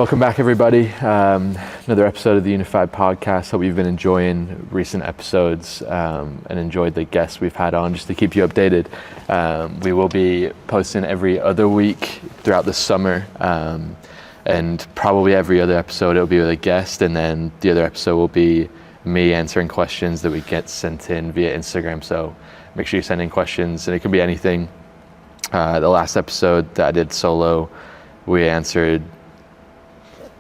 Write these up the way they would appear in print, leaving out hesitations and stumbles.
Welcome back, everybody. Another episode of the Unified Podcast. Hope you've been enjoying recent episodes and enjoyed the guests we've had on. Just to keep you updated, we will be posting every other week throughout the summer, and probably every other episode it'll be with a guest, and then the other episode will be me answering questions that we get sent in via Instagram. So make sure you send in questions, and it can be anything. The last episode that I did solo, we answered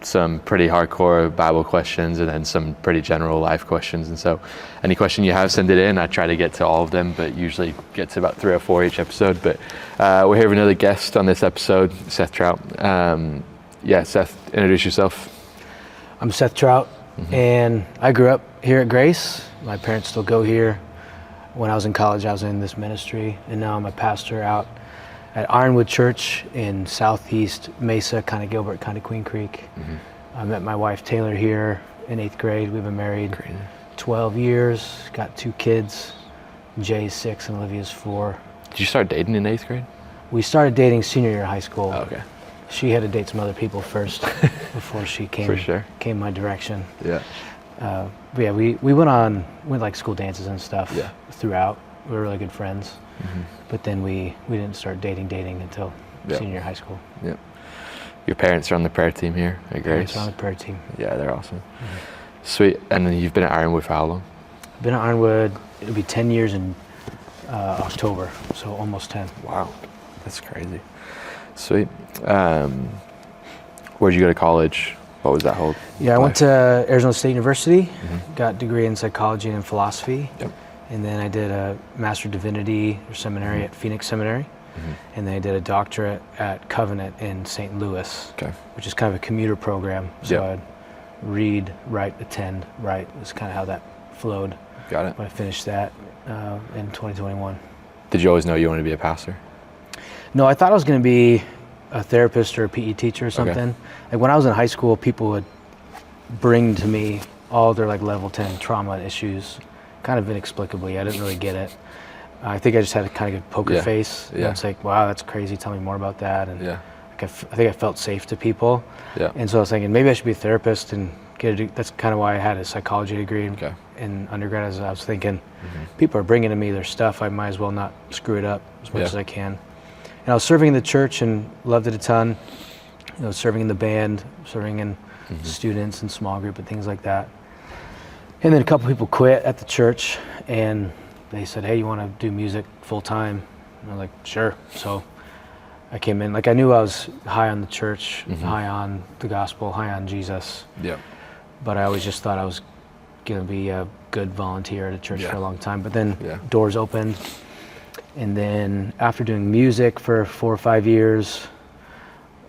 some pretty hardcore Bible questions and then some pretty general life questions. And so any question you have, send it in. I try to get to all of them, but usually get to about 3 or 4 each episode. But we're here with another guest on this episode, Seth Troutt. Seth, introduce yourself. I'm Seth Troutt, and I grew up here at Grace. My parents still go here. When I was in college, I was in this ministry, and now I'm a pastor out at Ironwood Church in Southeast Mesa, kind of Gilbert, kind of Queen Creek. I met my wife Taylor here in 8th grade. We've been married 12 years, got 2 kids. Jay's 6 and Olivia's 4. Did you start dating in 8th grade? We started dating senior year of hike school. Oh, okay. She had to date some other people first before she came my direction. Yeah. We went like school dances and stuff throughout. We were really good friends. But then we didn't start dating until senior year high school. Yeah. Your parents are on the prayer team here at Grace? Parents are on the prayer team. Yeah, they're awesome. Sweet. And then you've been at Ironwood for how long? I've been at Ironwood, it'll be 10 years in October, so almost 10. Wow, that's crazy. Sweet. Where'd you go to college? What was that whole I went to Arizona State University, got a degree in psychology and philosophy. Yep. And then I did a Master of Divinity or seminary at Phoenix Seminary. And then I did a doctorate at Covenant in St. Louis, which is kind of a commuter program. So I'd read, write, attend, write. That's kind of how that flowed. Got it. When I finished that in 2021. Did you always know you wanted to be a pastor? No, I thought I was going to be a therapist or a PE teacher or something. Like when I was in high school, people would bring to me all their like level 10 trauma issues, kind of inexplicably. I didn't really get it. I think I just had a kind of good poker face. And it's like, wow, that's crazy. Tell me more about that. And like I think I felt safe to people. Yeah. And so I was thinking maybe I should be a therapist and get a that's kind of why I had a psychology degree in undergrad. As I was thinking, people are bringing to me their stuff. I might as well not screw it up as much as I can. And I was serving in the church and loved it a ton. You know, serving in the band, serving in students and small group and things like that. And then a couple people quit at the church and they said, hey, you want to do music full time? And I was like, sure. So I came in, like I knew I was high on the church, high on the gospel, high on Jesus. Yeah. But I always just thought I was going to be a good volunteer at a church for a long time. But then doors opened. And then after doing music for 4 or 5 years,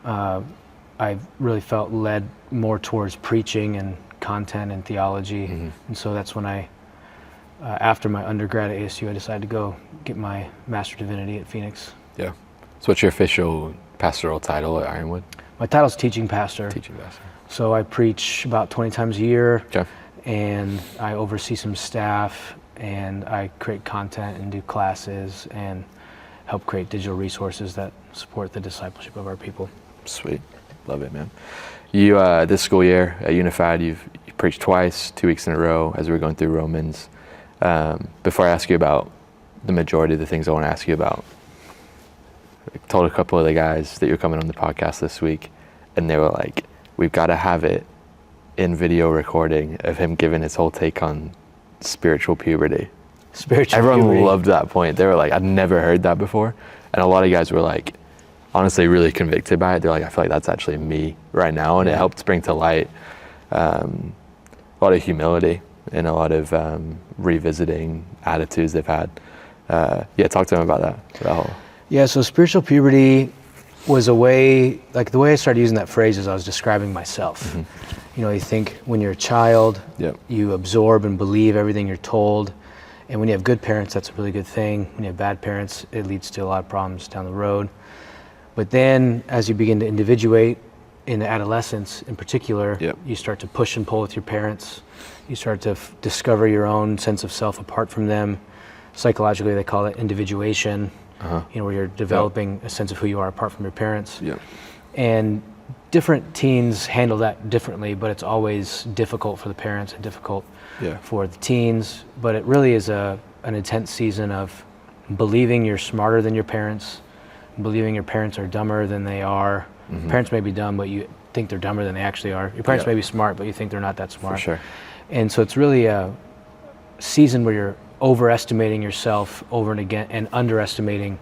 I really felt led more towards preaching and content and theology. And so that's when I, after my undergrad at ASU, I decided to go get my Master of Divinity at Phoenix. Yeah. So what's your official pastoral title at Ironwood? My title's teaching pastor. Teaching pastor. So I preach about 20 times a year, and I oversee some staff, and I create content and do classes and help create digital resources that support the discipleship of our people. Sweet. Love it, man. You, this school year at Unified, you've preached twice, 2 weeks in a row as we were going through Romans. Before I ask you about the majority of the things I want to ask you about, I told a couple of the guys that you're coming on the podcast this week, and they were like, we've got to have it in video recording of him giving his whole take on spiritual puberty. Everyone loved that point. They were like, I'd never heard that before. And a lot of guys were like, honestly, really convicted by it. They're like, I feel like that's actually me right now. And it helped bring to light a lot of humility and a lot of revisiting attitudes they've had. Talk to them about that. Yeah, so spiritual puberty was a way, like the way I started using that phrase is I was describing myself. You know, you think when you're a child, you absorb and believe everything you're told. And when you have good parents, that's a really good thing. When you have bad parents, it leads to a lot of problems down the road. But then as you begin to individuate in adolescence in particular, you start to push and pull with your parents. You start to discover your own sense of self apart from them. Psychologically, they call it individuation, you know, where you're developing a sense of who you are apart from your parents. And different teens handle that differently, but it's always difficult for the parents and difficult for the teens. But it really is an intense season of believing you're smarter than your parents, believing your parents are dumber than they are. Parents may be dumb, but you think they're dumber than they actually are. Your parents may be smart, but you think they're not that smart. For sure. And so it's really a season where you're overestimating yourself over and again and underestimating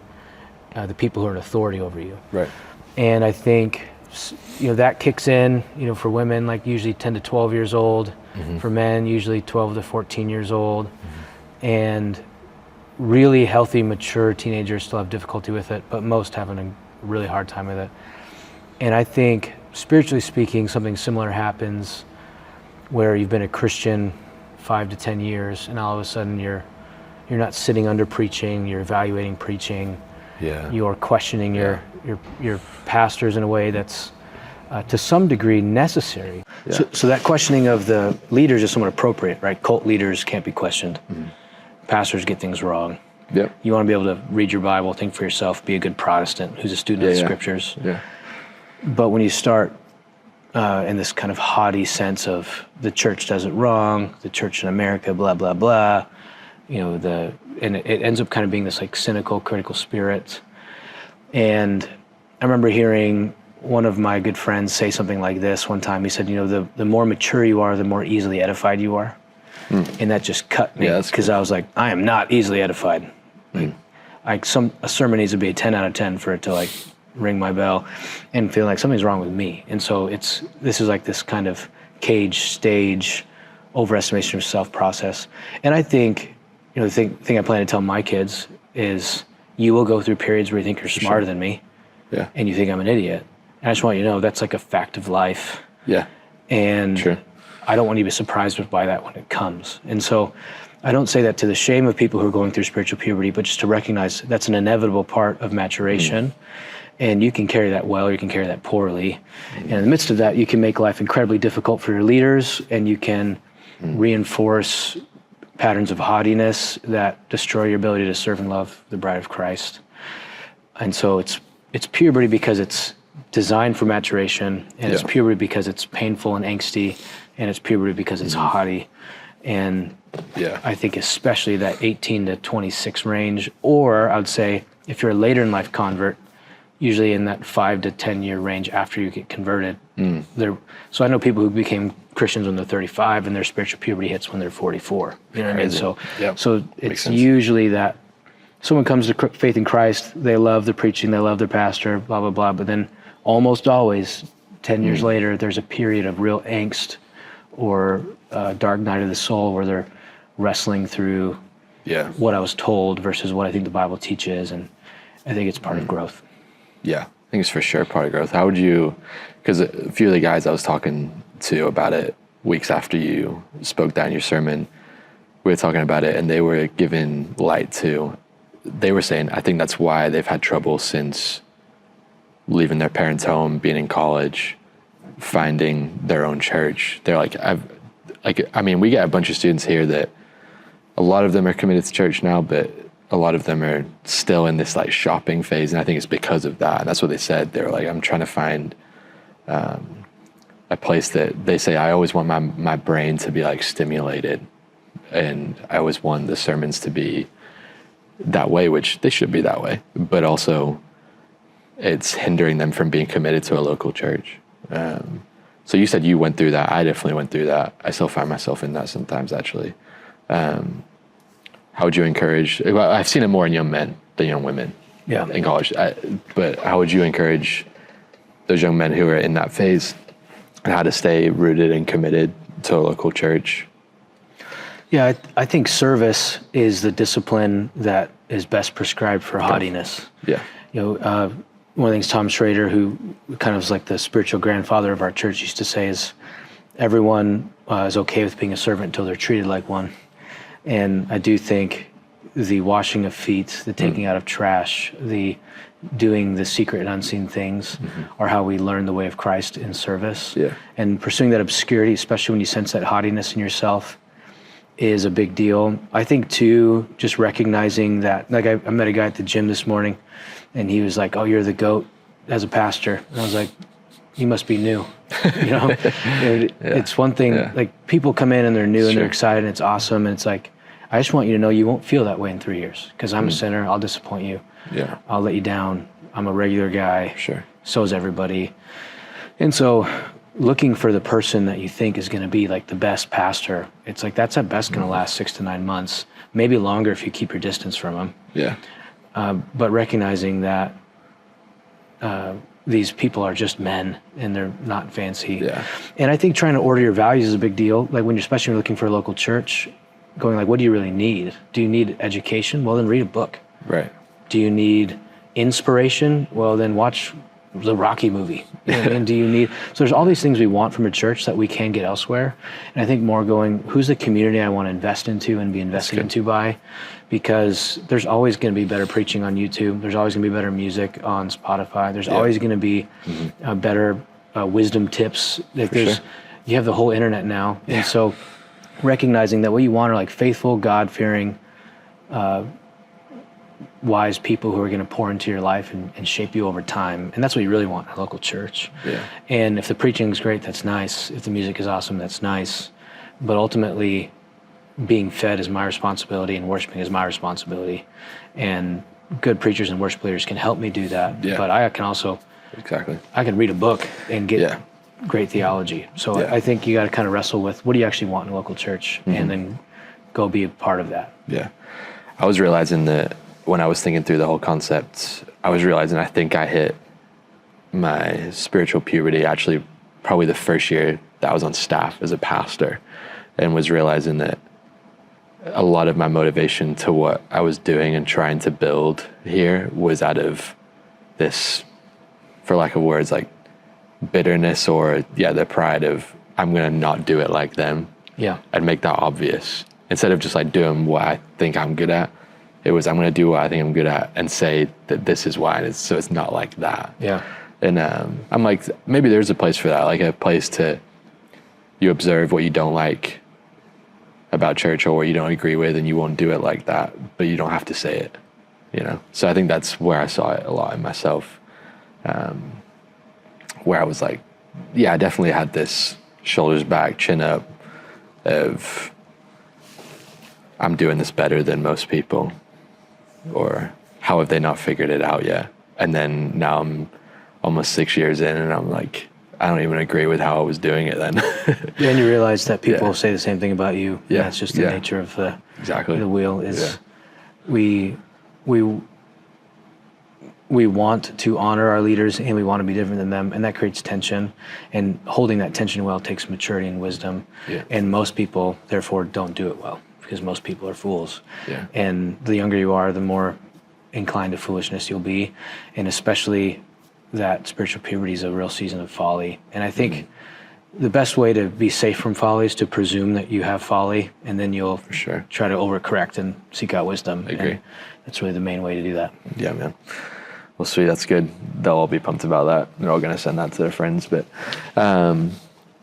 the people who are in authority over you. Right. And I think, that kicks in, for women, like usually 10 to 12 years old. For men, usually 12 to 14 years old. And really healthy, mature teenagers still have difficulty with it, but most having a really hard time with it. And I think, spiritually speaking, something similar happens where you've been a Christian 5 to 10 years, and all of a sudden you're not sitting under preaching, you're evaluating preaching. You're questioning your pastors in a way that's to some degree necessary. So that questioning of the leaders is somewhat appropriate, right? Cult leaders can't be questioned. Pastors get things wrong. You want to be able to read your Bible, think for yourself, be a good Protestant who's a student of the scriptures. But when you start in this kind of haughty sense of the church does it wrong, the church in America, blah, blah, blah, and it ends up kind of being this like cynical, critical spirit. And I remember hearing one of my good friends say something like this one time. He said, the more mature you are, the more easily edified you are. And that just cut me, because I was like, I am not easily edified. A sermon needs to be a 10 out of 10 for it to like ring my bell and feel like something's wrong with me. And so this is like this kind of cage stage overestimation of self process. And I think, the thing I plan to tell my kids is you will go through periods where you think you're smarter than me and you think I'm an idiot. And I just want you to know that's like a fact of life. And I don't want you to be surprised by that when it comes. And so I don't say that to the shame of people who are going through spiritual puberty, but just to recognize that's an inevitable part of maturation. And you can carry that well, or you can carry that poorly. And in the midst of that, you can make life incredibly difficult for your leaders, and you can reinforce patterns of haughtiness that destroy your ability to serve and love the bride of Christ. And so it's puberty because it's designed for maturation, and it's puberty because it's painful and angsty, and it's puberty because it's haughty. And I think especially that 18 to 26 range, or I would say if you're a later in life convert, usually in that 5 to 10 year range after you get converted. So I know people who became Christians when they're 35 and their spiritual puberty hits when they're 44. You know what I mean? So it's usually that someone comes to faith in Christ, they love the preaching, they love their pastor, blah, blah, blah. But then almost always 10 years later, there's a period of real angst or dark night of the soul where they're wrestling through what I was told versus what I think the Bible teaches. And I think it's part of growth. Yeah, I think it's for sure part of growth. How would you, because a few of the guys I was talking to about it weeks after you spoke down your sermon, we were talking about it and they were given light too. They were saying, I think that's why they've had trouble since leaving their parents' home, being in college, finding their own church. They're like, we get a bunch of students here that a lot of them are committed to church now, but a lot of them are still in this like shopping phase. And I think it's because of that. And that's what they said. They were like, I'm trying to find a place that they say, I always want my brain to be like stimulated. And I always want the sermons to be that way, which they should be that way, but also it's hindering them from being committed to a local church. So you said you went through that. I definitely went through that. I still find myself in that sometimes, actually. How would you encourage, well, I've seen it more in young men than young women in college, but how would you encourage those young men who are in that phase and how to stay rooted and committed to a local church? Yeah, I think service is the discipline that is best prescribed for haughtiness. Yeah. One of the things Tom Schrader, who kind of is like the spiritual grandfather of our church, used to say is everyone is okay with being a servant until they're treated like one. And I do think the washing of feet, the taking out of trash, the doing the secret and unseen things are how we learn the way of Christ in service. Yeah. And pursuing that obscurity, especially when you sense that haughtiness in yourself, is a big deal. I think too, just recognizing that, like I met a guy at the gym this morning and he was like, oh, you're the GOAT as a pastor. And I was like, you must be new. It's one thing, like people come in and they're new and they're excited and it's awesome. And it's like, I just want you to know you won't feel that way in 3 years because I'm a sinner. I'll disappoint you. Yeah. I'll let you down. I'm a regular guy. Sure. So is everybody. And so looking for the person that you think is going to be like the best pastor, it's like that's at best going to last 6 to 9 months, maybe longer if you keep your distance from them. Yeah. But recognizing that these people are just men and they're not fancy. Yeah. And I think trying to order your values is a big deal. Like when you're, especially when you're looking for a local church, going like, what do you really need? Do you need education? Well, then read a book. Right. Do you need inspiration? Well, then watch the Rocky movie. You know what I mean? Do you need, so there's all these things we want from a church that we can get elsewhere. And I think more going, who's the community I want to invest into and be invested into by? Because there's always going to be better preaching on YouTube. There's always going to be better music on Spotify. There's always going to be better wisdom tips. Like you have the whole internet now. And so recognizing that what you want are like faithful, God-fearing, wise people who are going to pour into your life and shape you over time. And that's what you really want in a local church. Yeah. And if the preaching is great, that's nice. If the music is awesome, that's nice. But ultimately, being fed is my responsibility and worshiping is my responsibility. And good preachers and worship leaders can help me do that. Yeah. But I can also, I can read a book and get great theology. So I think you got to kind of wrestle with what do you actually want in a local church and then go be a part of that. Yeah. I was realizing that when I was thinking through the whole concept, I was realizing I think I hit my spiritual puberty actually probably the first year that I was on staff as a pastor, and was realizing that a lot of my motivation to what I was doing and trying to build here was out of this, for lack of words, like bitterness or the pride of I'm going to not do it like them. Yeah. I'd make that obvious instead of just like doing what I think I'm good at. It was, I'm going to do what I think I'm good at and say that this is why. So it's not like that. Yeah. And I'm like, maybe there's a place for that, like a place to, you observe what you don't like about church or what you don't agree with and you won't do it like that, but you don't have to say it, you know? So I think that's where I saw it a lot in myself, where I was like, I definitely had this shoulders back, chin up of I'm doing this better than most people. Or how have they not figured it out yet? And then now I'm almost 6 years in and I'm like, I don't even agree with how I was doing it then. And you realize that people say the same thing about you. Yeah. That's just the nature of the wheel is we want to honor our leaders and we want to be different than them, and that creates tension, and holding that tension well takes maturity and wisdom. And most people therefore don't do it well, because most people are fools. And the younger you are, the more inclined to foolishness you'll be. And especially that spiritual puberty is a real season of folly. And I think the best way to be safe from folly is to presume that you have folly, and then you'll try to overcorrect and seek out wisdom. I agree. And that's really the main way to do that. Yeah, man. Well, sweet, that's good. They'll all be pumped about that. They're all going to send that to their friends. But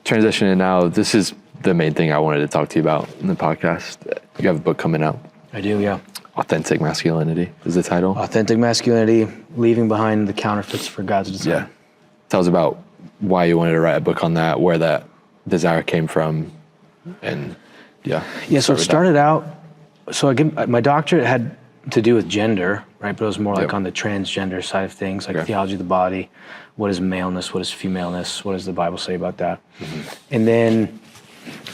transitioning now, this is the main thing I wanted to talk to you about in the podcast. You have a book coming out. I do, yeah. Authentic Masculinity is the title. Authentic Masculinity, Leaving Behind the Counterfeits for God's Design. Yeah. Tell us about why you wanted to write a book on that, where that desire came from, and so it started out, so my doctorate had to do with gender, right? But it was more like on the transgender side of things, like theology of the body. What is maleness? What is femaleness? What does the Bible say about that? And then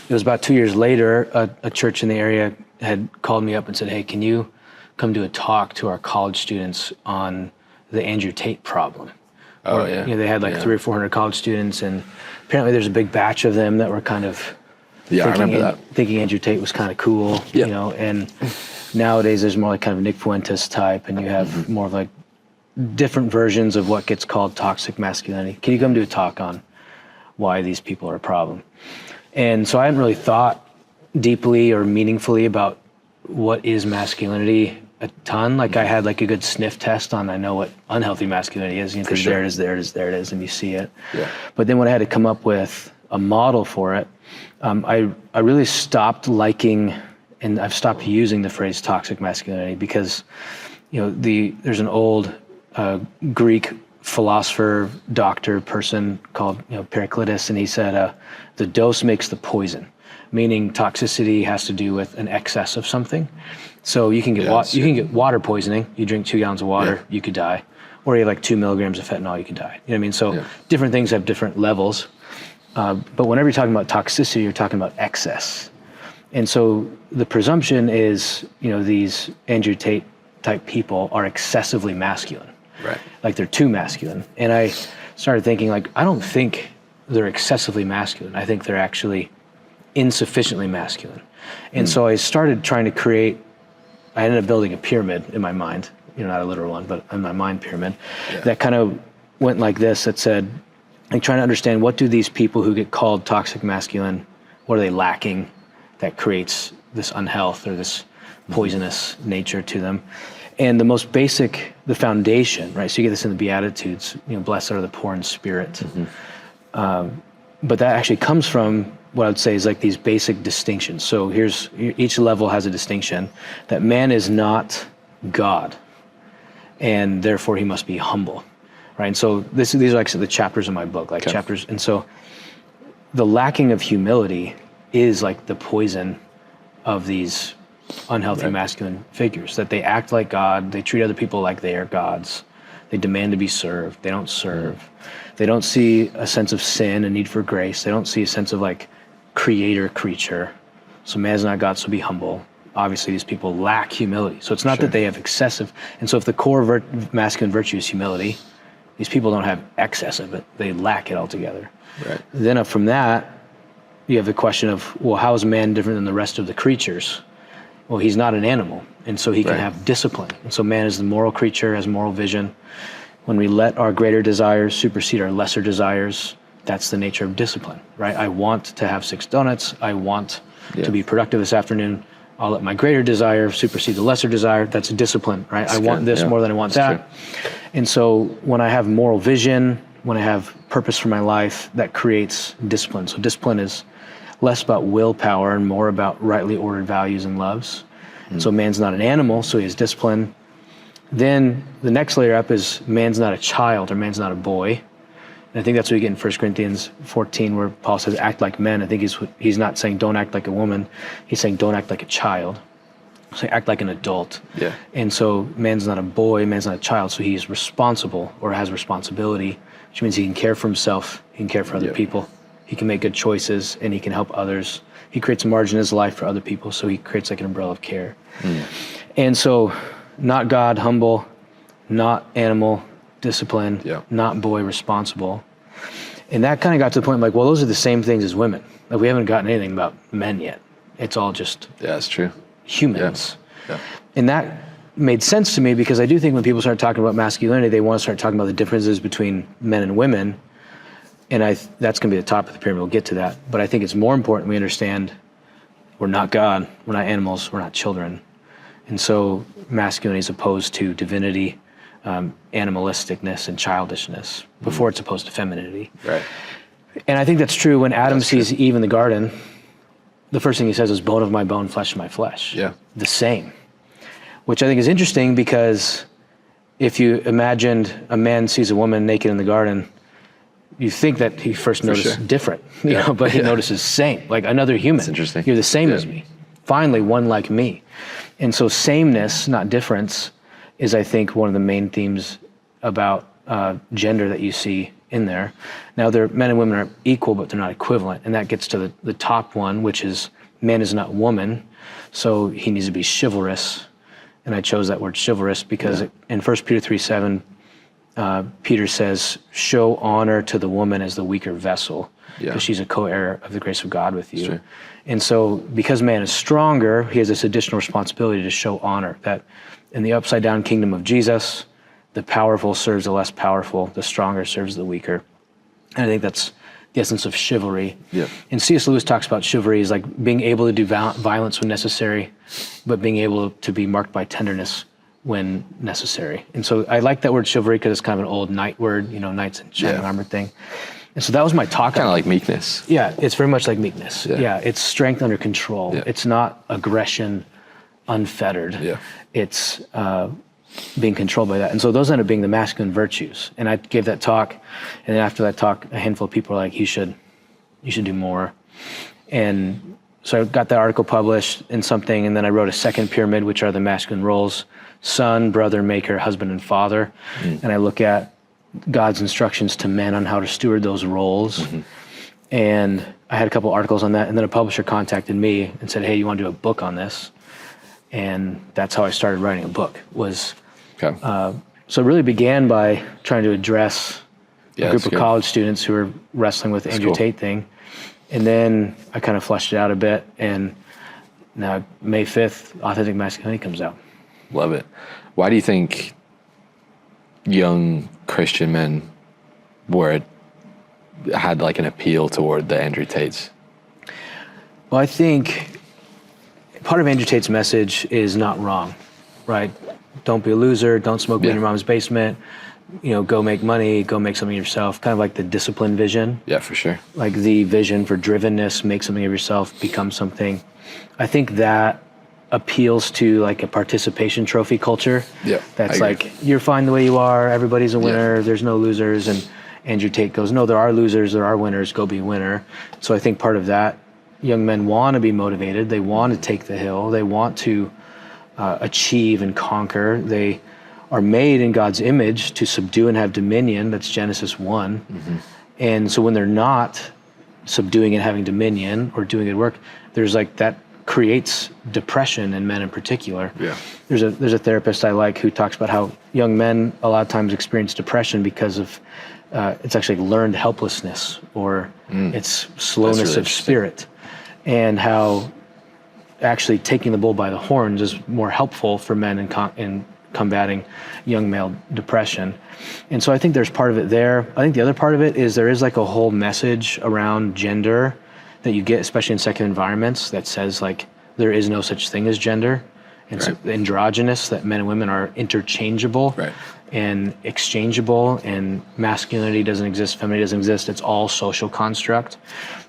it was about 2 years later, a church in the area had called me up and said, hey, can you come do a talk to our college students on the Andrew Tate problem? They had like 300 or 400 college students, and apparently there's a big batch of them that were kind of thinking Andrew Tate was kind of cool, you know, and nowadays there's more like kind of Nick Fuentes type, and you have more of like different versions of what gets called toxic masculinity. Can you come do a talk on why these people are a problem? And so I hadn't really thought deeply or meaningfully about what is masculinity a ton. Like I had like a good sniff test on, I know what unhealthy masculinity is, because there it is, and you see it. But then when I had to come up with a model for it, I really stopped liking, and I've stopped using the phrase toxic masculinity, because there's an old Greek philosopher, doctor person called Heraclitus, and he said the dose makes the poison, meaning toxicity has to do with an excess of something. So you can get you can get water poisoning. You drink 2 gallons of water, you could die, or you have like 2 milligrams of fentanyl, you could die. You know what I mean? So different things have different levels. But whenever you're talking about toxicity, you're talking about excess. And so the presumption is, these Andrew Tate type people are excessively masculine. Right. Like they're too masculine. And I started thinking, like, I don't think they're excessively masculine. I think they're actually insufficiently masculine. And so I started trying to I ended up building a pyramid in my mind, not a literal one, but in my mind pyramid, that kind of went like this, that said, like trying to understand, what do these people who get called toxic masculine, what are they lacking that creates this unhealth or this poisonous nature to them? And the most basic, the foundation, right? So you get this in the Beatitudes, blessed are the poor in spirit. But that actually comes from what I would say is like these basic distinctions. So each level has a distinction that man is not God, and therefore he must be humble, right? And so these are like the chapters in my book, chapters. And so the lacking of humility is like the poison of these unhealthy masculine figures, that they act like God, they treat other people like they are gods, they demand to be served, they don't serve, they don't see a sense of sin and need for grace, they don't see a sense of like creator creature. So man is not God, so be humble. Obviously these people lack humility. So it's not that they have excessive, and so if the core masculine virtue is humility, these people don't have excess of it, they lack it altogether. Right. Then up from that, you have the question of, well, how is man different than the rest of the creatures? Well, he's not an animal, and so he can have discipline. And so man is the moral creature, has moral vision. When we let our greater desires supersede our lesser desires, that's the nature of discipline, right? I want to have 6 donuts. I want to be productive this afternoon. I'll let my greater desire supersede the lesser desire. That's discipline, right? I want this more than I want that. And so when I have moral vision, when I have purpose for my life, that creates discipline. So discipline is less about willpower and more about rightly ordered values and loves. And so man's not an animal, so he has discipline. Then the next layer up is man's not a child, or man's not a boy. And I think that's what we get in 1 Corinthians 14, where Paul says, act like men. I think he's not saying don't act like a woman. He's saying don't act like a child. So act like an adult. Yeah. And so man's not a boy, man's not a child, so he's responsible or has responsibility, which means he can care for himself, he can care for other people. He can make good choices, and he can help others. He creates a margin in his life for other people, so he creates like an umbrella of care. And so not God, humble, not animal, discipline, not boy, responsible. And that kind of got to the point, like, well, those are the same things as women. Like, we haven't gotten anything about men yet. It's all just that's true. Humans. And that made sense to me, because I do think when people start talking about masculinity, they want to start talking about the differences between men and women. And that's going to be the top of the pyramid. We'll get to that. But I think it's more important we understand we're not God, we're not animals, we're not children. And so masculinity is opposed to divinity, animalisticness, and childishness before it's opposed to femininity. Right. And I think that's true when Adam sees Eve in the garden. The first thing he says is, bone of my bone, flesh of my flesh. Yeah. The same. Which I think is interesting, because if you imagined a man sees a woman naked in the garden, you think that he first noticed different, but he notices same, like another human. That's interesting. You're the same as me. Finally, one like me. And so sameness, not difference, is, I think, one of the main themes about gender that you see in there. Now, men and women are equal, but they're not equivalent. And that gets to the top one, which is man is not woman, so he needs to be chivalrous. And I chose that word chivalrous because in 1 Peter 3:7, Peter says, show honor to the woman as the weaker vessel, because she's a co-heir of the grace of God with you. And so because man is stronger, he has this additional responsibility to show honor, that in the upside down kingdom of Jesus, the powerful serves the less powerful, the stronger serves the weaker. And I think that's the essence of chivalry. And C.S. Lewis talks about chivalry as like being able to do violence when necessary, but being able to be marked by tenderness when necessary. And so I like that word chivalry because it's kind of an old knight word, knights in shining armor thing. And so that was my talk. Kind of like meekness. Yeah, it's very much like meekness. It's strength under control. It's not aggression unfettered. It's being controlled by that. And so those end up being the masculine virtues. And I gave that talk, and then after that talk, a handful of people were like, you should do more. And so I got that article published in something, and then I wrote a second pyramid, which are the masculine roles: son, brother, maker, husband, and father. And I look at God's instructions to men on how to steward those roles. And I had a couple articles on that, and then a publisher contacted me and said, hey, you want to do a book on this? And that's how I started writing a book. So it really began by trying to address a group of college students who were wrestling with the Andrew Tate thing. And then I kind of fleshed it out a bit, and now May 5th, Authentic Masculinity comes out. Love it. Why do you think young Christian men had like an appeal toward the Andrew Tates? Well, I think part of Andrew Tate's message is not wrong, right? Don't be a loser, don't smoke weed in your mom's basement, go make money, go make something of yourself, kind of like the discipline vision. Yeah, for sure. Like the vision for drivenness, make something of yourself, become something. I think that appeals to like a participation trophy culture. Yeah. That's like, you're fine the way you are, everybody's a winner, there's no losers. And Andrew Tate goes, no, there are losers, there are winners, go be a winner. So I think part of that, young men want to be motivated, they want to take the hill, they want to achieve and conquer. They are made in God's image to subdue and have dominion. That's Genesis 1. And so when they're not subduing and having dominion or doing good work, there's like that creates depression in men in particular. Yeah. There's a therapist I like who talks about how young men a lot of times experience depression because of it's actually learned helplessness, or it's slowness of spirit, and how actually taking the bull by the horns is more helpful for men in combating young male depression. And so I think there's part of it there. I think the other part of it is there is like a whole message around gender that you get, especially in secular environments, that says like there is no such thing as gender. And so androgynous, that men and women are interchangeable and exchangeable, and masculinity doesn't exist, femininity doesn't exist. It's all social construct.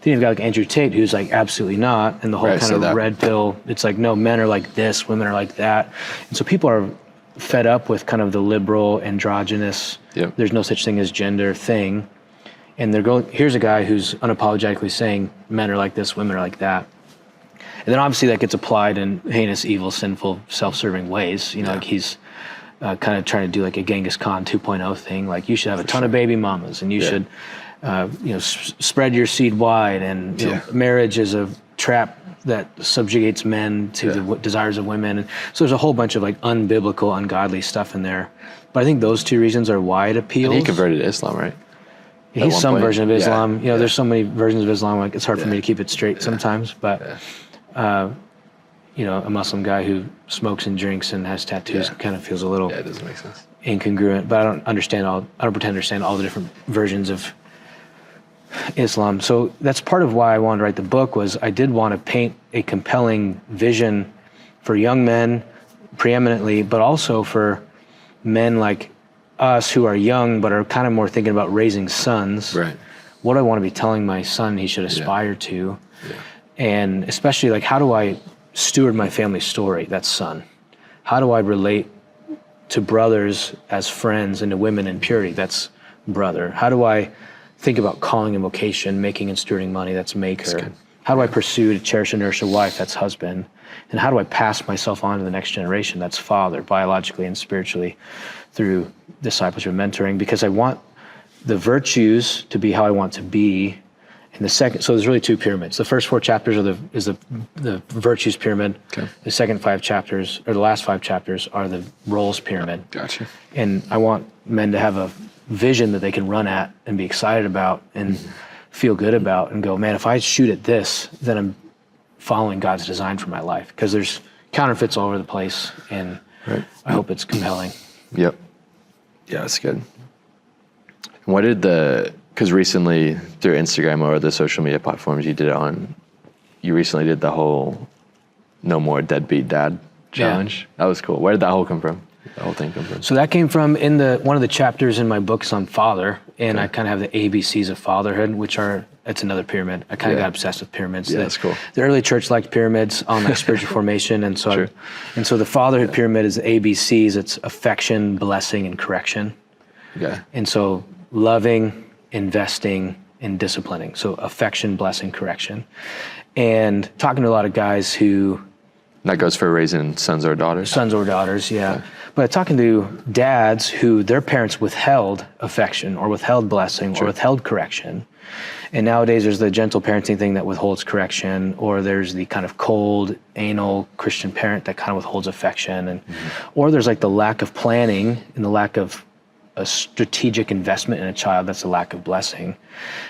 Then you've got like Andrew Tate, who's like absolutely not, and the whole kind of red pill. It's like, no, men are like this, women are like that. And so people are fed up with kind of the liberal androgynous, there's no such thing as gender thing. And they're going, here's a guy who's unapologetically saying men are like this, women are like that. And then obviously that gets applied in heinous, evil, sinful, self-serving ways. Like he's kind of trying to do like a Genghis Khan 2.0 thing. Like you should have a ton of baby mamas, and you should, spread your seed wide. And marriage is a trap that subjugates men to the desires of women. And so there's a whole bunch of like unbiblical, ungodly stuff in there. But I think those two reasons are why it appeals. And he converted to Islam, right? Yeah, he's some version of Islam. There's so many versions of Islam. Like it's hard for me to keep it straight sometimes. But a Muslim guy who smokes and drinks and has tattoos kind of feels a little it doesn't make sense. Incongruent. But I don't pretend to understand all the different versions of Islam. So that's part of why I wanted to write the book. Was I did want to paint a compelling vision for young men preeminently, but also for men like us who are young but are kind of more thinking about raising sons. Right. What do I want to be telling my son he should aspire to? Yeah. And especially like, how do I steward my family story, that's son? How do I relate to brothers as friends and to women in purity, that's brother? How do I think about calling and vocation, making and stewarding money, that's maker? How do I pursue to cherish and nourish a wife, that's husband? And how do I pass myself on to the next generation, that's father, biologically and spiritually, through discipleship and mentoring? Because I want the virtues to be how I want to be. And the second, so there's really two pyramids. The first 4 chapters is the virtues pyramid. Okay. The second 5 chapters, or the last 5 chapters, are the roles pyramid. Gotcha. And I want men to have a vision that they can run at and be excited about and feel good about, and go, man, if I shoot at this, then I'm following God's design for my life. Because there's counterfeits all over the place, and I hope it's compelling. Yep. Yeah, that's good. What did because recently through Instagram or the social media platforms you recently did the whole No More Deadbeat Dad challenge. That was cool. Where did that whole come from? The whole thing come from? So that came from one of the chapters in my books on father, and I kind of have the ABCs of fatherhood, it's another pyramid. I kind of got obsessed with pyramids. Yeah, that's cool. The early church liked pyramids on like spiritual formation, and so the fatherhood pyramid is the ABCs. It's affection, blessing, and correction. Yeah. And so loving, investing, and disciplining. So affection, blessing, correction. And talking to a lot of guys who... That goes for raising sons or daughters? Sons or daughters, yeah. But talking to dads who their parents withheld affection or withheld blessing or withheld correction. And nowadays there's the gentle parenting thing that withholds correction, or there's the kind of cold, anal Christian parent that kind of withholds affection. And or there's like the lack of planning and the lack of a strategic investment in a child. That's a lack of blessing.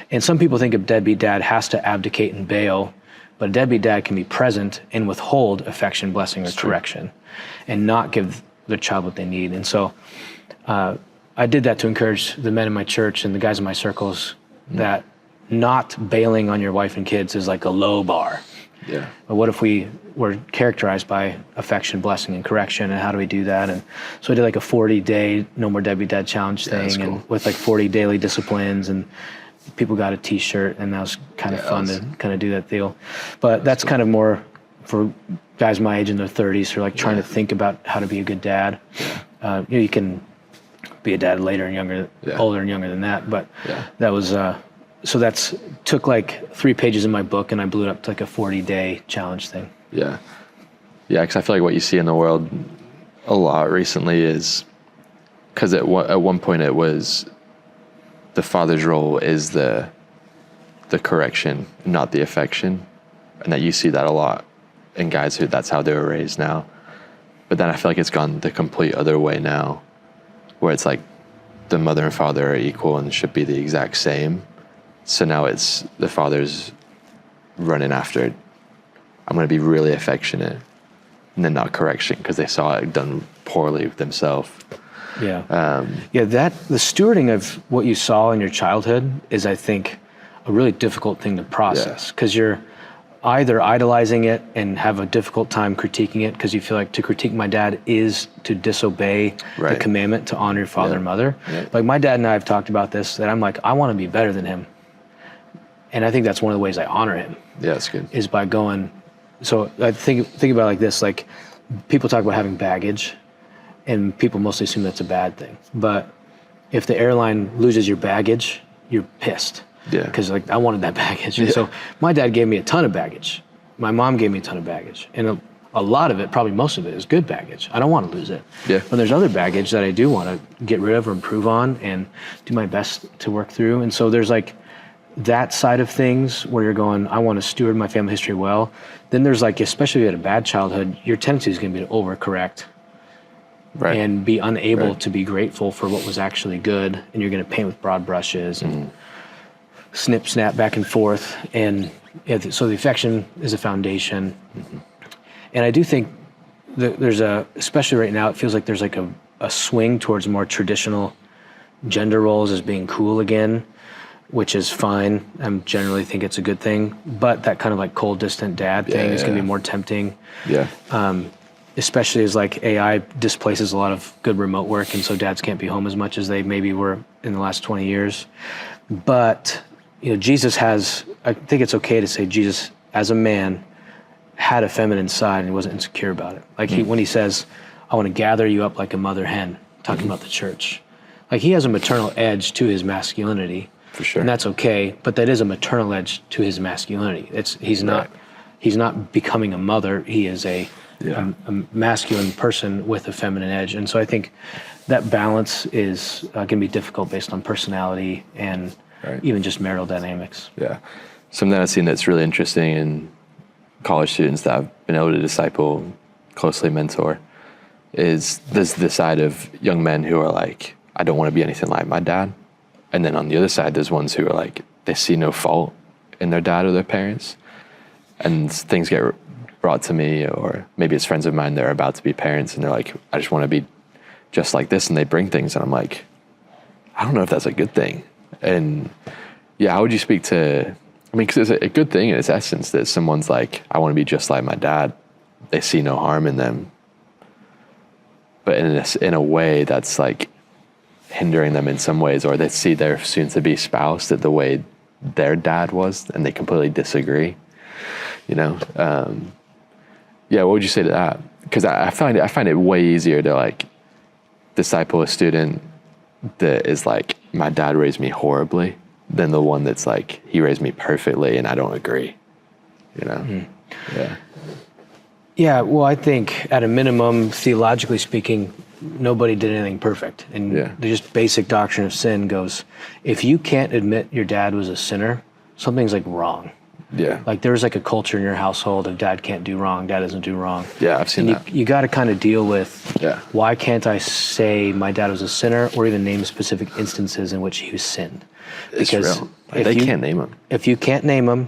And some people think a deadbeat dad has to abdicate and bail, but a deadbeat dad can be present and withhold affection, blessing, or correction and not give their child what they need. And so I did that to encourage the men in my church and the guys in my circles that not bailing on your wife and kids is like a low bar. Yeah. But what if we were characterized by affection, blessing, and correction, and how do we do that? And so I did like a 40-day No More Deadbeat Dad challenge thing, and with like 40 daily disciplines, and people got a T-shirt, and that was kind of fun to kind of do that deal. But that's kind of more for guys my age in their 30s who are like trying to think about how to be a good dad. You can be a dad later and younger, older and younger than that, but that was. So that's took like 3 pages in my book, and I blew it up to like a 40-day challenge thing. Yeah, because I feel like what you see in the world a lot recently is, because at one point it was the father's role is the correction, not the affection, and that you see that a lot in guys who that's how they were raised now. But then I feel like it's gone the complete other way now, where it's like the mother and father are equal and should be the exact same. So now it's the father's running after it. I'm going to be really affectionate, and then not correction because they saw it done poorly themselves. The stewarding of what you saw in your childhood is, I think, a really difficult thing to process, because you're either idolizing it and have a difficult time critiquing it because you feel like to critique my dad is to disobey the commandment to honor your father and mother. Like my dad and I have talked about this, that I'm like, I want to be better than him. And I think that's one of the ways I honor him. Yeah, that's good. Is by going, so I think about it like this, like people talk about having baggage, and people mostly assume that's a bad thing. But if the airline loses your baggage, you're pissed. Yeah. Because like I wanted that baggage. And so my dad gave me a ton of baggage. My mom gave me a ton of baggage. And a lot of it, probably most of it, is good baggage. I don't want to lose it. Yeah. But there's other baggage that I do want to get rid of or improve on and do my best to work through. And so there's like that side of things where you're going, I want to steward my family history well. Then there's like, especially if you had a bad childhood, your tendency is going to be to overcorrect. And be unable to be grateful for what was actually good. And you're going to paint with broad brushes and snip, snap back and forth. And so the affection is a foundation. And I do think that there's especially right now, it feels like there's like a swing towards more traditional gender roles as being cool again, which is fine. I generally think it's a good thing. But that kind of like cold, distant dad thing is going to be more tempting. Especially as like AI displaces a lot of good remote work, and so dads can't be home as much as they maybe were in the last 20 years. But Jesus has, I think it's okay to say Jesus as a man had a feminine side and he wasn't insecure about it. Like when he says, I want to gather you up like a mother hen, talking about the church. Like he has a maternal edge to his masculinity. For sure. And that's okay, but that is a maternal edge to his masculinity. He's not becoming a mother, he is a masculine person with a feminine edge. And so I think that balance is going to be difficult based on personality and even just marital dynamics. Yeah. Something I've seen that's really interesting in college students that I've been able to disciple, closely mentor, is there's the side of young men who are like, I don't want to be anything like my dad. And then on the other side, there's ones who are like, they see no fault in their dad or their parents. And things get brought to me, or maybe it's friends of mine that are about to be parents, and they're like, I just want to be just like this, and they bring things, and I'm like, I don't know if that's a good thing. And how would you speak to, because it's a good thing in its essence that someone's like, I want to be just like my dad. They see no harm in them. But in a way that's like, hindering them in some ways, or they see their soon-to-be spouse that the way their dad was, and they completely disagree. What would you say to that? Because I find it way easier to like disciple a student that is like, my dad raised me horribly, than the one that's like, he raised me perfectly and I don't agree. Yeah, well, I think at a minimum, theologically speaking, nobody did anything perfect. And the just basic doctrine of sin goes, if you can't admit your dad was a sinner, something's like wrong. Yeah. Like there's like a culture in your household of dad can't do wrong, dad doesn't do wrong. Yeah, I've seen that. You got to kind of deal with why can't I say my dad was a sinner, or even name specific instances in which he was sinned. It's real. They can't name him. If you can't name him,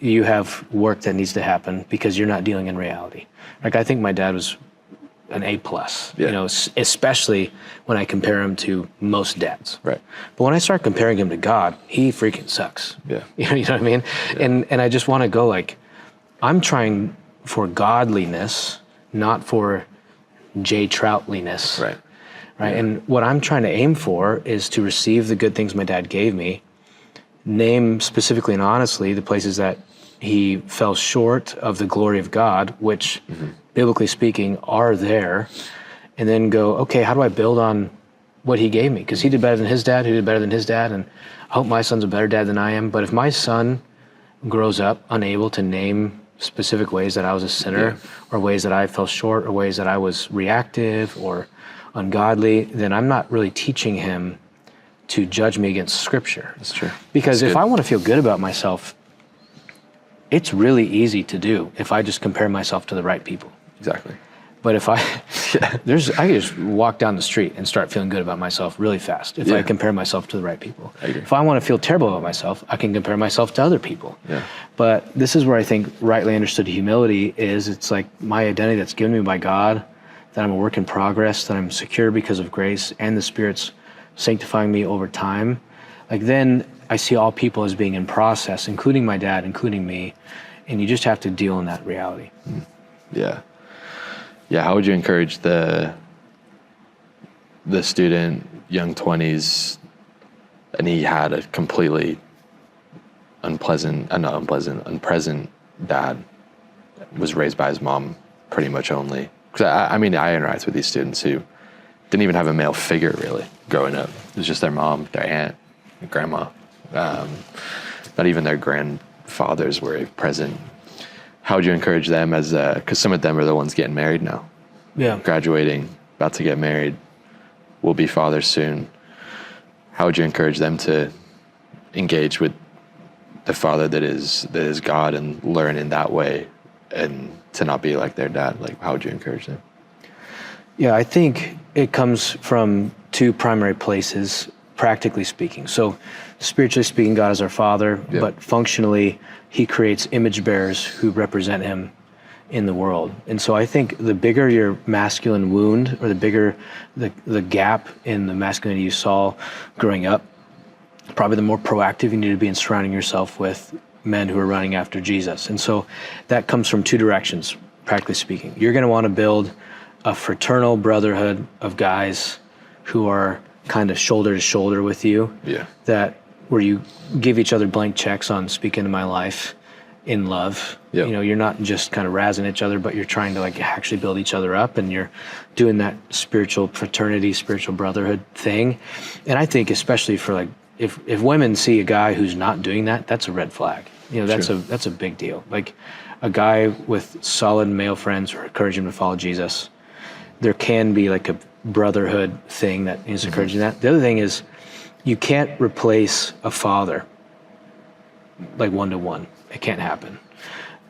you have work that needs to happen because you're not dealing in reality. Like I think my dad was an A+, especially when I compare him to most dads. Right. But when I start comparing him to God, he freaking sucks. Yeah. You know what I mean? Yeah. And I just want to go like, I'm trying for godliness, not for J Troutliness. Right. Right. Yeah. And what I'm trying to aim for is to receive the good things my dad gave me, name specifically and honestly the places that he fell short of the glory of God, which biblically speaking are there, and then go, okay, how do I build on what he gave me? Because he did better than his dad, who did better than his dad, and I hope my son's a better dad than I am. But if my son grows up unable to name specific ways that I was a sinner, or ways that I fell short, or ways that I was reactive or ungodly, then I'm not really teaching him to judge me against Scripture. That's true. Because if I want to feel good about myself, it's really easy to do if I just compare myself to the right people. Exactly. But if I can just walk down the street and start feeling good about myself really fast if I compare myself to the right people. I agree. If I want to feel terrible about myself, I can compare myself to other people. Yeah. But this is where I think rightly understood humility is. It's like my identity that's given me by God, that I'm a work in progress, that I'm secure because of grace, and the Spirit's sanctifying me over time. Like then I see all people as being in process, including my dad, including me, and you just have to deal in that reality. Yeah. Yeah, how would you encourage the student, young 20s, and he had a completely unpresent dad, was raised by his mom pretty much only? Because I interact with these students who didn't even have a male figure really growing up. It was just their mom, their aunt, their grandma. Not even their grandfathers were present. How would you encourage them because some of them are the ones getting married now. Yeah. Graduating, about to get married, will be fathers soon. How would you encourage them to engage with the father that is God and learn in that way, and to not be like their dad? Like, how would you encourage them? Yeah, I think it comes from two primary places, practically speaking. So spiritually speaking, God is our Father, but functionally, he creates image bearers who represent him in the world. And so I think the bigger your masculine wound, or the bigger the gap in the masculinity you saw growing up, probably the more proactive you need to be in surrounding yourself with men who are running after Jesus. And so that comes from two directions, practically speaking. You're going to want to build a fraternal brotherhood of guys who are kind of shoulder to shoulder with you. Yeah. That where you give each other blank checks on speak into my life in love. Yep. You know, you're not just kind of razzing each other, but you're trying to like actually build each other up, and you're doing that spiritual fraternity, spiritual brotherhood thing. And I think especially for like, if women see a guy who's not doing that, that's a red flag. You know, that's a big deal. Like a guy with solid male friends who encourage him to follow Jesus, there can be like a brotherhood thing that is encouraging that. The other thing is, you can't replace a father like one-to-one. It can't happen.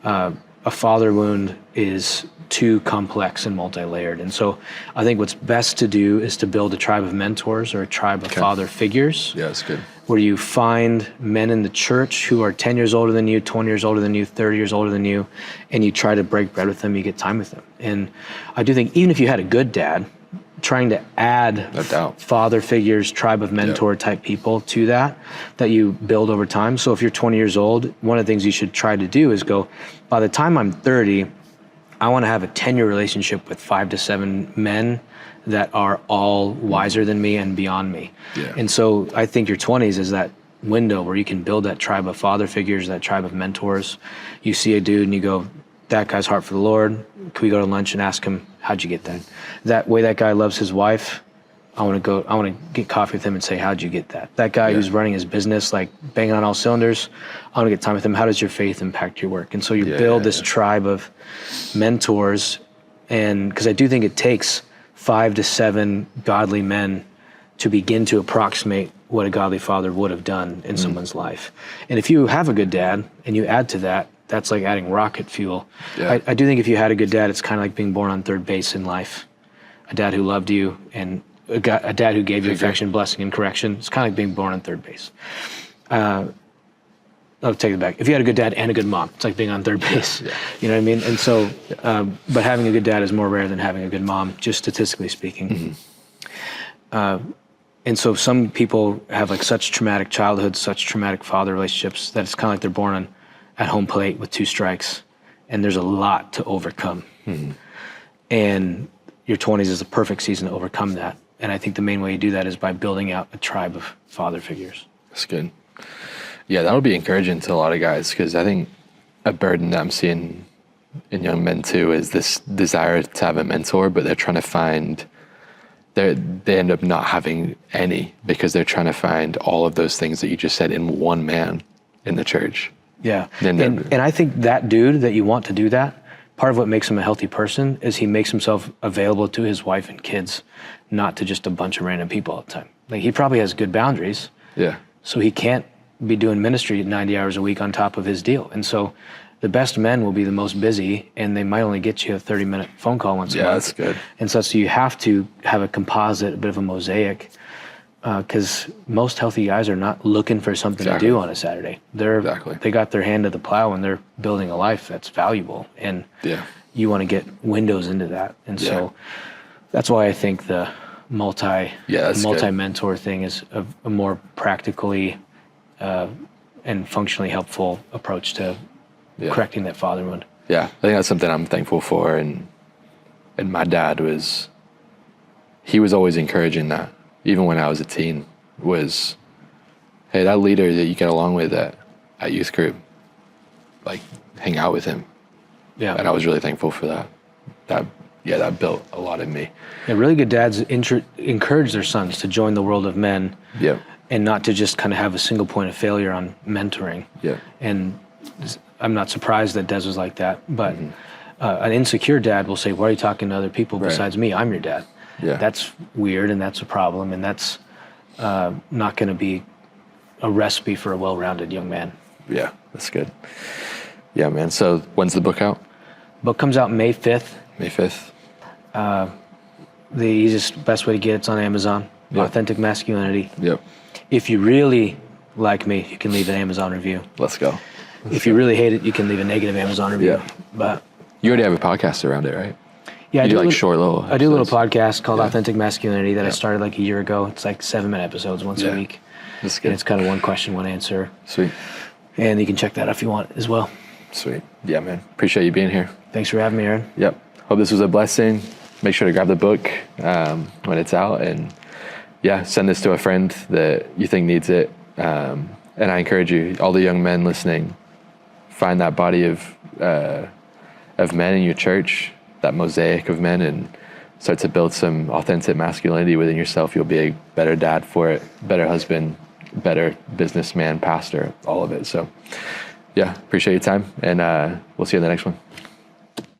A father wound is too complex and multi-layered. And so I think what's best to do is to build a tribe of mentors or a tribe of father figures. Yeah, that's good. Where you find men in the church who are 10 years older than you, 20 years older than you, 30 years older than you, and you try to break bread with them, you get time with them. And I do think even if you had a good dad, trying to add father figures, tribe of mentor type people to that you build over time. So if you're 20 years old, one of the things you should try to do is go, by the time I'm 30, I want to have a 10-year relationship with 5 to 7 men that are all wiser than me and beyond me. Yeah. And so I think your 20s is that window where you can build that tribe of father figures, that tribe of mentors. You see a dude and you go, that guy's heart for the Lord. Can we go to lunch and ask him, how'd you get that? That way that guy loves his wife. I want to get coffee with him and say, how'd you get that? That guy who's running his business, like banging on all cylinders, I want to get time with him. How does your faith impact your work? And so you build this tribe of mentors. And because I do think it takes 5 to 7 godly men to begin to approximate what a godly father would have done in someone's life. And if you have a good dad and you add to that, that's like adding rocket fuel. Yeah. I do think if you had a good dad, it's kind of like being born on third base in life. A dad who loved you and a dad who gave you affection, blessing, and correction. It's kind of like being born on third base. I'll take it back. If you had a good dad and a good mom, it's like being on third base. Yeah. You know what I mean? And so, but having a good dad is more rare than having a good mom, just statistically speaking. And so some people have like such traumatic childhoods, such traumatic father relationships that it's kind of like they're born at home plate with 2 strikes, and there's a lot to overcome. And your 20s is the perfect season to overcome that. And I think the main way you do that is by building out a tribe of father figures. That's good. Yeah, that'll be encouraging to a lot of guys, because I think a burden that I'm seeing in young men too is this desire to have a mentor, but they're trying to find, they end up not having any because they're trying to find all of those things that you just said in one man in the church. Yeah, and I think that dude that you want to do that, part of what makes him a healthy person is he makes himself available to his wife and kids, not to just a bunch of random people all the time. Like he probably has good boundaries. Yeah. So he can't be doing ministry 90 hours a week on top of his deal. And so the best men will be the most busy, and they might only get you a 30-minute phone call once a month. Yeah, that's good. And so you have to have a composite, a bit of a mosaic, because most healthy guys are not looking for something to do on a Saturday. They got their hand to the plow and they're building a life that's valuable, and you want to get windows into that. And so that's why I think the multi-mentor thing is a more practically and functionally helpful approach to correcting that fatherhood. Yeah, I think that's something I'm thankful for. And my dad he was always encouraging that. Even when I was a teen, was, hey, that leader that you get along with at youth group, like, hang out with him. Yeah. And I was really thankful for that. That built a lot in me. Yeah, really good dads encourage their sons to join the world of men. Yeah. And not to just kind of have a single point of failure on mentoring. Yeah. And I'm not surprised that Des was like that, but an insecure dad will say, why are you talking to other people besides me? I'm your dad. Yeah. That's weird, and that's a problem, and that's not going to be a recipe for a well-rounded young man. Yeah, that's good. Yeah, man. So when's the book out? Book comes out May 5th. May 5th. The easiest, best way to get it's on Amazon. Yep. Authentic Masculinity. Yep. If you really like me, you can leave an Amazon review. Let's go. If you really hate it, you can leave a negative Amazon review. Yeah. But you already have a podcast around it, right? Yeah, I do short little episodes. I do a little podcast called Authentic Masculinity that I started like a year ago. It's like 7-minute episodes once a week. That's good. And it's kind of one question, one answer. Sweet. And you can check that out if you want as well. Sweet. Yeah, man. Appreciate you being here. Thanks for having me, Aaron. Yep. Hope this was a blessing. Make sure to grab the book when it's out, and send this to a friend that you think needs it. And I encourage you, all the young men listening, find that body of men in your church, that mosaic of men, and start to build some authentic masculinity within yourself. You'll be a better dad for it, better husband, better businessman, pastor, all of it. So appreciate your time, and we'll see you in the next one.